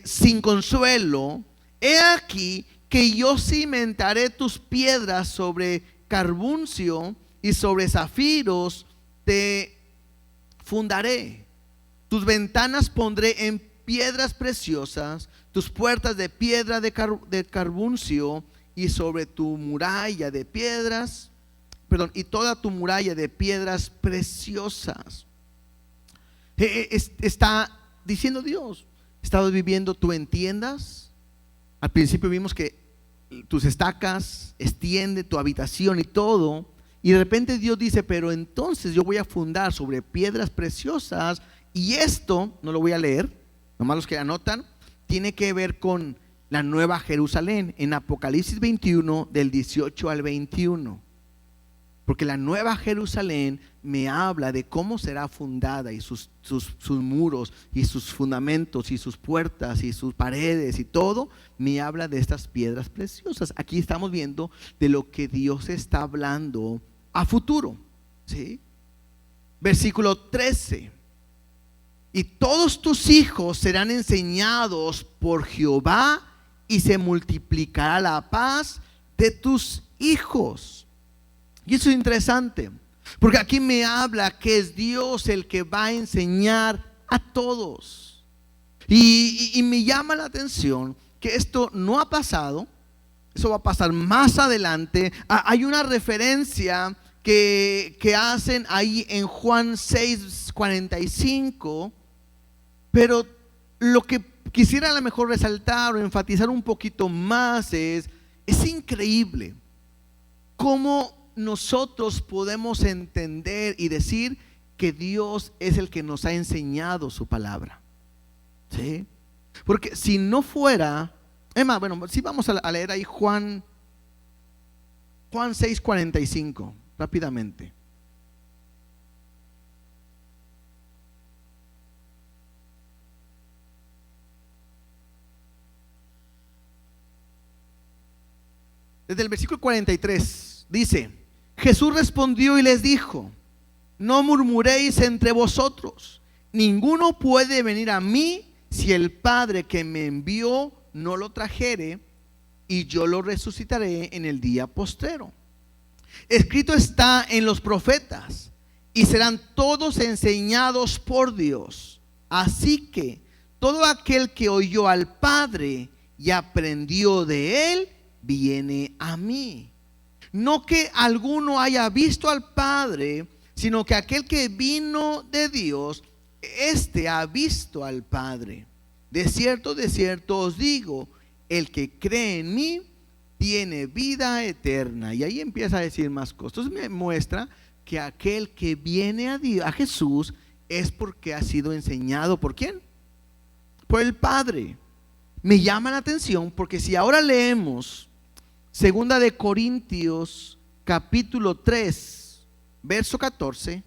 sin consuelo. He aquí que yo cimentaré tus piedras sobre carbuncio, y sobre zafiros te fundaré. Tus ventanas pondré en piedras preciosas, tus puertas de piedra de carbuncio, y sobre tu muralla de piedras, y toda tu muralla de piedras preciosas. Está diciendo Dios, ¿estabas viviendo tú en tiendas? Al principio vimos que tus estacas, extiende tu habitación y todo, y de repente Dios dice, pero entonces yo voy a fundar sobre piedras preciosas. Y esto, no lo voy a leer, nomás los que anotan, tiene que ver con la nueva Jerusalén, en Apocalipsis 21 del 18 al 21. Porque la nueva Jerusalén me habla de cómo será fundada, y sus muros y sus fundamentos y sus puertas y sus paredes y todo, me habla de estas piedras preciosas. Aquí estamos viendo de lo que Dios está hablando a futuro, ¿sí? Versículo 13. Y todos tus hijos serán enseñados por Jehová, y se multiplicará la paz de tus hijos. Y eso es interesante, porque aquí me habla que es Dios el que va a enseñar a todos. Y me llama la atención que esto no ha pasado, eso va a pasar más adelante. Hay una referencia que hacen ahí en Juan 6:45, pero lo que quisiera a lo mejor resaltar o enfatizar un poquito más es increíble cómo nosotros podemos entender y decir que Dios es el que nos ha enseñado su palabra, ¿sí? Porque si no fuera, si vamos a leer ahí Juan 6:45 rápidamente. desde el versículo 43, dice: Jesús respondió y les dijo: no murmuréis entre vosotros. Ninguno puede venir a mí si el Padre que me envió no lo trajere, y yo lo resucitaré en el día postrero. Escrito está en los profetas, y serán todos enseñados por Dios. Así que todo aquel que oyó al Padre y aprendió de él, viene a mí. No que alguno haya visto al Padre, sino que aquel que vino de Dios, éste ha visto al Padre. De cierto os digo, el que cree en mí tiene vida eterna. Y ahí empieza a decir más cosas. Entonces me muestra que aquel que viene a Dios, a Jesús, es porque ha sido enseñado. ¿Por quién? Por el Padre. Me llama la atención porque si ahora leemos Segunda de Corintios capítulo 3 verso 14,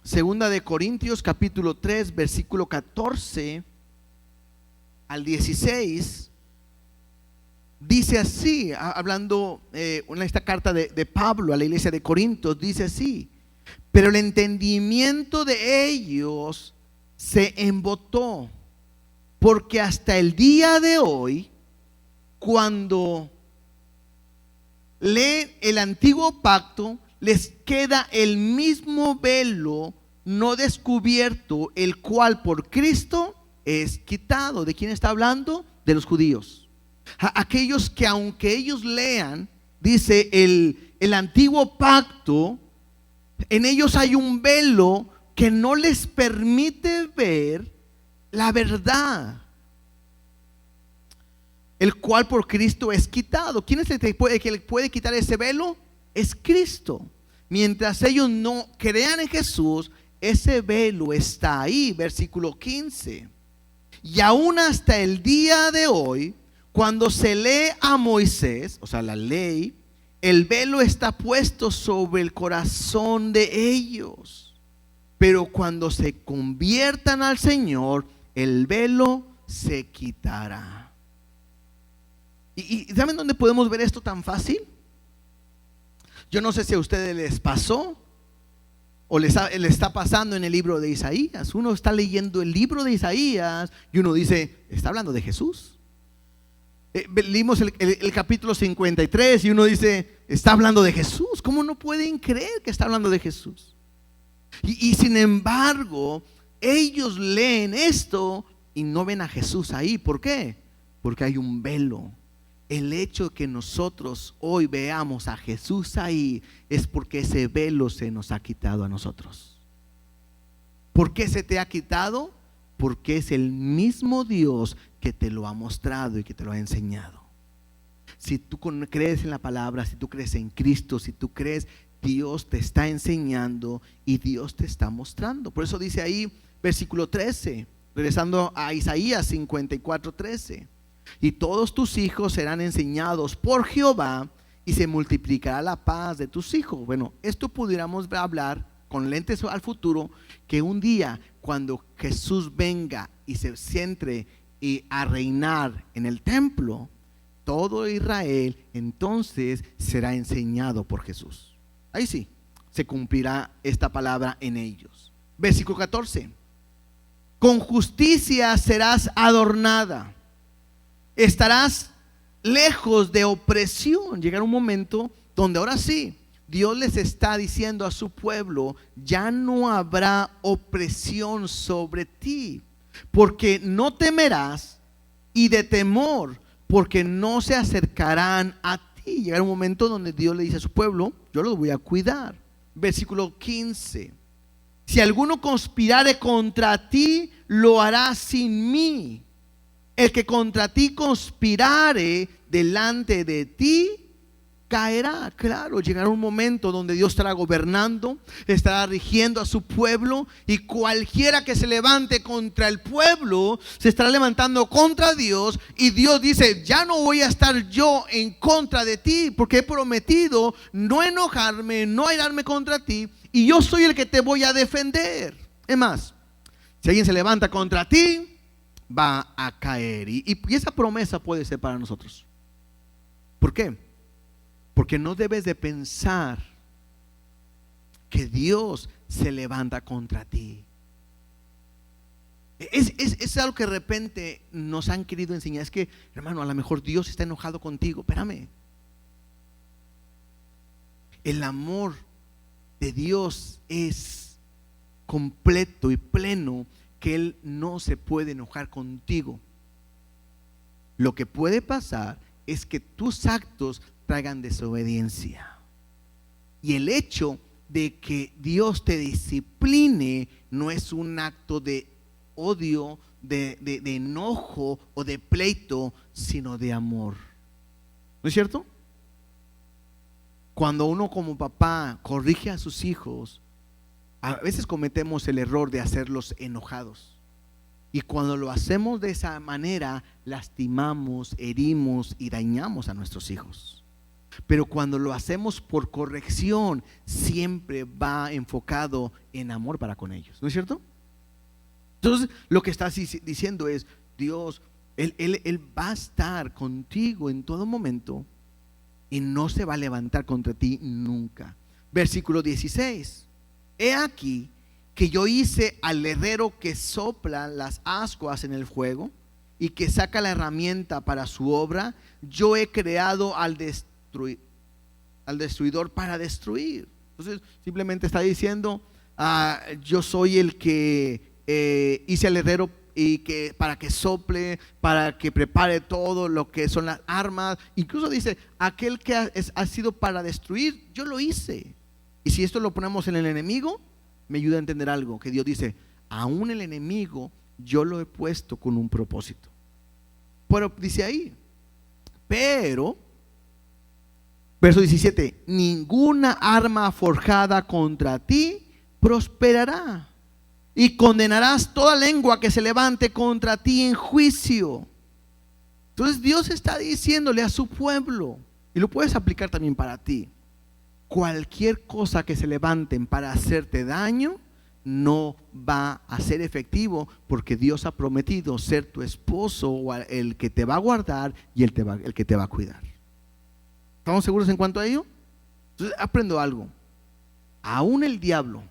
Segunda de Corintios capítulo 3 versículo 14 al 16, dice así, hablando en esta carta de Pablo a la iglesia de Corintios, dice así: pero el entendimiento de ellos se embotó, porque hasta el día de hoy, cuando leen el antiguo pacto, les queda el mismo velo no descubierto, el cual por Cristo es quitado. ¿De quién está hablando? De los judíos. Aquellos que aunque ellos lean, dice el antiguo pacto, en ellos hay un velo que no les permite ver la verdad, el cual por Cristo es quitado. ¿Quién es el que le puede quitar ese velo? Es Cristo. Mientras ellos no crean en Jesús, ese velo está ahí. Versículo 15. Y aún hasta el día de hoy, cuando se lee a Moisés, o sea, la ley, el velo está puesto sobre el corazón de ellos. Pero cuando se conviertan al Señor, el velo se quitará. ¿Y saben dónde podemos ver esto tan fácil? Yo no sé si a ustedes les pasó o les está pasando en el libro de Isaías. Uno está leyendo el libro de Isaías y uno dice: está hablando de Jesús. Leímos el capítulo 53 y uno dice: está hablando de Jesús. ¿Cómo no pueden creer que está hablando de Jesús? Y sin embargo, ellos leen esto y no ven a Jesús ahí. ¿Por qué? Porque hay un velo. El hecho de que nosotros hoy veamos a Jesús ahí es porque ese velo se nos ha quitado a nosotros. ¿Por qué se te ha quitado? Porque es el mismo Dios que te lo ha mostrado y que te lo ha enseñado. Si tú crees en la palabra, si tú crees en Cristo, si tú crees, Dios te está enseñando y Dios te está mostrando. Por eso dice ahí versículo 13, regresando a Isaías 54:13: y todos tus hijos serán enseñados por Jehová, y se multiplicará la paz de tus hijos. Bueno, esto pudiéramos hablar con lentes al futuro, que un día cuando Jesús venga y se siente a reinar en el templo, todo Israel entonces será enseñado por Jesús. Ahí sí, se cumplirá esta palabra en ellos. Versículo 14: con justicia serás adornada, estarás lejos de opresión. Llegará un momento donde ahora sí, Dios les está diciendo a su pueblo: ya no habrá opresión sobre ti, porque no temerás, y de temor, porque no se acercarán a ti. Llegará un momento donde Dios le dice a su pueblo: yo los voy a cuidar. Versículo 15: si alguno conspirare contra ti, lo hará sin mí. El que contra ti conspirare delante de ti, caerá. Claro, llegará un momento donde Dios estará gobernando, estará rigiendo a su pueblo, y cualquiera que se levante contra el pueblo se estará levantando contra Dios, y Dios dice: ya no voy a estar yo en contra de ti, porque he prometido no enojarme, no airarme contra ti, y yo soy el que te voy a defender. Es más, si alguien se levanta contra ti, va a caer. Y esa promesa puede ser para nosotros. ¿Por qué? Porque no debes de pensar que Dios se levanta contra ti. Es algo que de repente nos han querido enseñar. Es que, hermano, a lo mejor Dios está enojado contigo. Espérame. El amor de Dios es completo y pleno, que Él no se puede enojar contigo. Lo que puede pasar es que tus actos traigan desobediencia. Y el hecho de que Dios te discipline no es un acto de odio, de enojo o de pleito, sino de amor. ¿No es cierto? Cuando uno como papá corrige a sus hijos, a veces cometemos el error de hacerlos enojados. Y cuando lo hacemos de esa manera, lastimamos, herimos y dañamos a nuestros hijos. Pero cuando lo hacemos por corrección, siempre va enfocado en amor para con ellos. ¿No es cierto? Entonces, lo que estás diciendo es: Dios, Él va a estar contigo en todo momento y no se va a levantar contra ti nunca. Versículo 16. He aquí que yo hice al herrero que sopla las ascuas en el fuego y que saca la herramienta para su obra. Yo he creado al destruidor para destruir. Entonces simplemente está diciendo: yo soy el que hice al herrero y que para que sople, para que prepare todo lo que son las armas. Incluso dice: aquel que ha sido para destruir, yo lo hice. Y si esto lo ponemos en el enemigo, me ayuda a entender algo, que Dios dice: aún el enemigo yo lo he puesto con un propósito. Pero dice ahí, pero verso 17: ninguna arma forjada contra ti prosperará, y condenarás toda lengua que se levante contra ti en juicio. Entonces Dios está diciéndole a su pueblo, y lo puedes aplicar también para ti: cualquier cosa que se levanten para hacerte daño no va a ser efectivo, porque Dios ha prometido ser tu esposo, o el que te va a guardar y el que te va a cuidar. ¿Estamos seguros en cuanto a ello? Entonces aprendo algo: aún el diablo,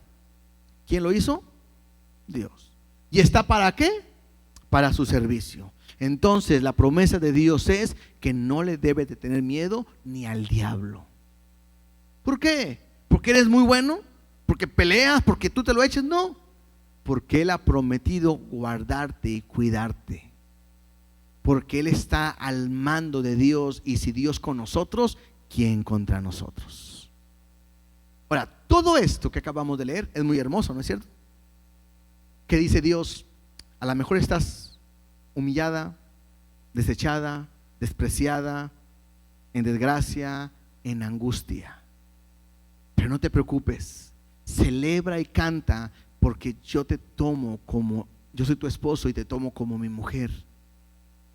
¿quién lo hizo? Dios. ¿Y está para qué? Para su servicio. Entonces la promesa de Dios es que no le debes de tener miedo ni al diablo. ¿Por qué? ¿Porque eres muy bueno? ¿Porque peleas? ¿Porque tú te lo eches? No, porque Él ha prometido guardarte y cuidarte, porque Él está al mando de Dios. Y si Dios con nosotros, ¿quién contra nosotros? Ahora, todo esto que acabamos de leer es muy hermoso, ¿no es cierto? ¿Qué dice Dios? A lo mejor estás humillada, desechada, despreciada, en desgracia, en angustia. Pero no te preocupes, celebra y canta, porque yo te tomo como, yo soy tu esposo y te tomo como mi mujer.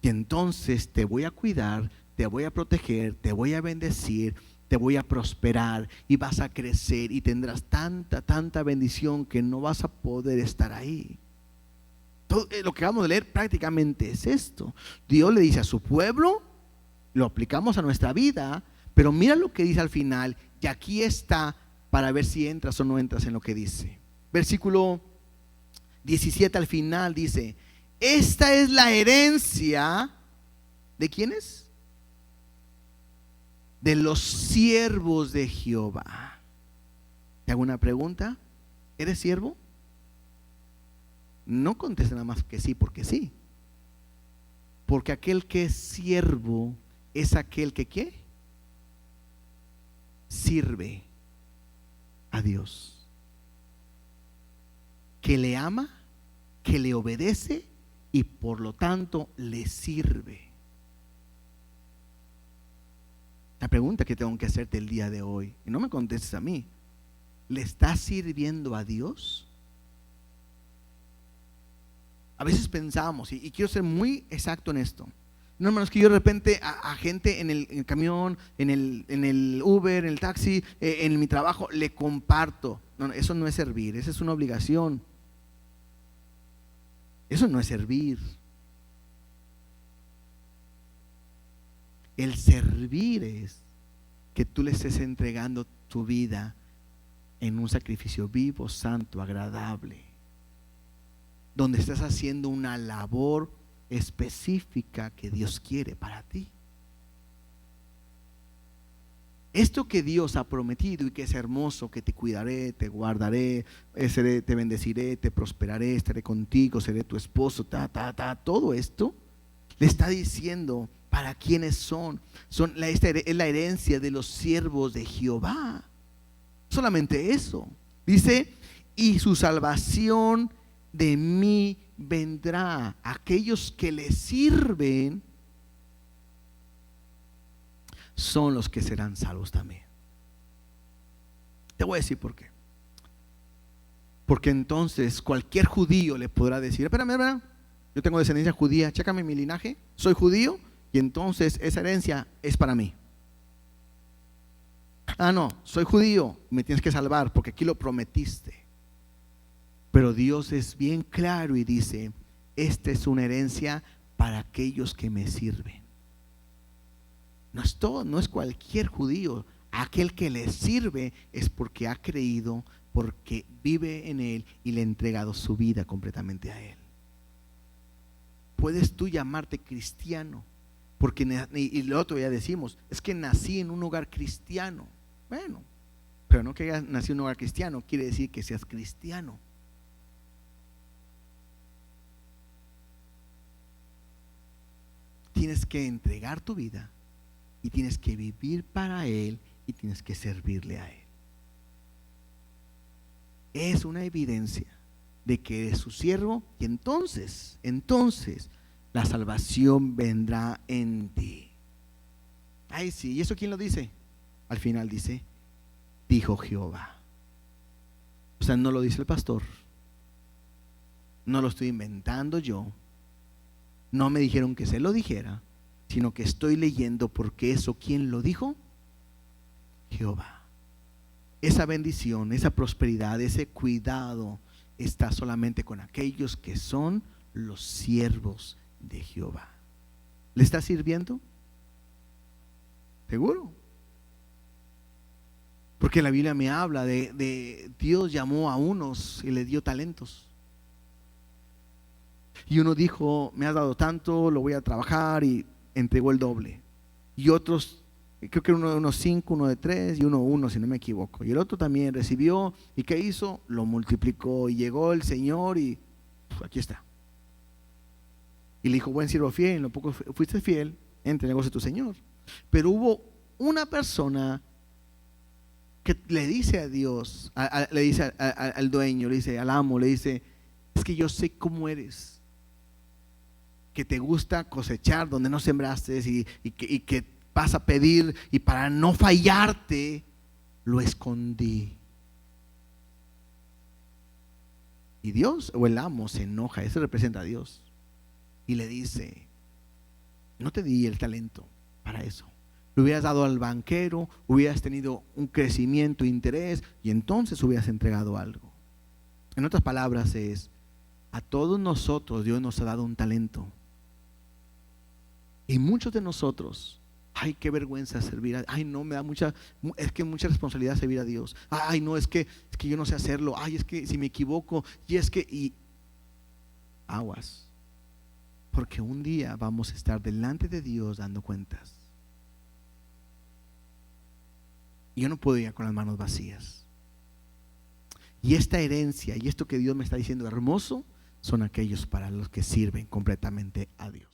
Y entonces te voy a cuidar, te voy a proteger, te voy a bendecir, te voy a prosperar, y vas a crecer y tendrás tanta bendición que no vas a poder estar ahí. Todo lo que vamos a leer prácticamente es esto. Dios le dice a su pueblo, lo aplicamos a nuestra vida, pero mira lo que dice al final, y aquí está para ver si entras o no entras en lo que dice. Versículo 17 al final dice: esta es la herencia ¿de quiénes? De los siervos de Jehová. ¿Te hago una pregunta? ¿Eres siervo? No contestes nada más que sí porque sí. Porque aquel que es siervo es aquel que ¿qué? Sirve a Dios, que le ama, que le obedece y por lo tanto le sirve. La pregunta que tengo que hacerte el día de hoy, y no me contestes a mí, ¿le estás sirviendo a Dios? A veces pensamos, y quiero ser muy exacto en esto, no, hermanos, que yo de repente a gente en el camión, en el Uber, en el taxi, en mi trabajo, le comparto. No, eso no es servir, esa es una obligación. Eso no es servir. El servir es que tú le estés entregando tu vida en un sacrificio vivo, santo, agradable, donde estás haciendo una labor específica que Dios quiere para ti. Esto que Dios ha prometido y que es hermoso, que te cuidaré, te guardaré, te bendeciré, te prosperaré, estaré contigo, seré tu esposo, todo esto le está diciendo para quiénes son. Esta es la herencia de los siervos de Jehová. Solamente eso. Dice, y su salvación de mí vendrá. Aquellos que le sirven son los que serán salvos también. Te voy a decir por qué. Porque entonces cualquier judío le podrá decir: espérame, yo tengo descendencia judía, chécame mi linaje, soy judío, y entonces esa herencia es para mí. No, soy judío, me tienes que salvar porque aquí lo prometiste. Pero Dios es bien claro y dice: esta es una herencia para aquellos que me sirven. No es todo, no es cualquier judío. Aquel que le sirve es porque ha creído, porque vive en él y le ha entregado su vida completamente a él. Puedes tú llamarte cristiano, porque y lo otro ya decimos, es que nací en un hogar cristiano. Bueno, pero no que hayas nacido en un hogar cristiano quiere decir que seas cristiano. Tienes que entregar tu vida y tienes que vivir para Él y tienes que servirle a Él. Es una evidencia de que eres su siervo, y entonces la salvación vendrá en ti. Ay, sí, ¿y eso quién lo dice? Al final dice: dijo Jehová. O sea, no lo dice el pastor, no lo estoy inventando yo, no me dijeron que se lo dijera, sino que estoy leyendo, porque eso, ¿quién lo dijo? Jehová. Esa bendición, esa prosperidad, ese cuidado está solamente con aquellos que son los siervos de Jehová. ¿Le está sirviendo? ¿Seguro? Porque la Biblia me habla de Dios llamó a unos y le dio talentos. Y uno dijo: me has dado tanto, lo voy a trabajar, y entregó el doble. Y otros, creo que uno de unos 5, uno de 3 y uno 1, si no me equivoco. Y el otro también recibió, ¿y qué hizo? Lo multiplicó, y llegó el Señor y aquí está. Y le dijo: buen siervo fiel, en lo poco fuiste fiel, entra en el negocio de tu Señor. Pero hubo una persona que le dice a Dios, le dice al dueño, le dice al amo, le dice: es que yo sé cómo eres, que te gusta cosechar donde no sembraste, y que vas a pedir, y para no fallarte lo escondí. Y Dios, o el amo, se enoja. Eso representa a Dios, y le dice: no te di el talento para eso, lo hubieras dado al banquero, hubieras tenido un crecimiento, interés, y entonces hubieras entregado algo. En otras palabras es: a todos nosotros Dios nos ha dado un talento, y muchos de nosotros, ay, qué vergüenza servir a, ay, no, me da mucha responsabilidad servir a Dios. Ay, no, es que yo no sé hacerlo. Ay, es que si me equivoco, y aguas, porque un día vamos a estar delante de Dios dando cuentas. Y yo no puedo ir con las manos vacías. Y esta herencia y esto que Dios me está diciendo hermoso, son aquellos para los que sirven completamente a Dios.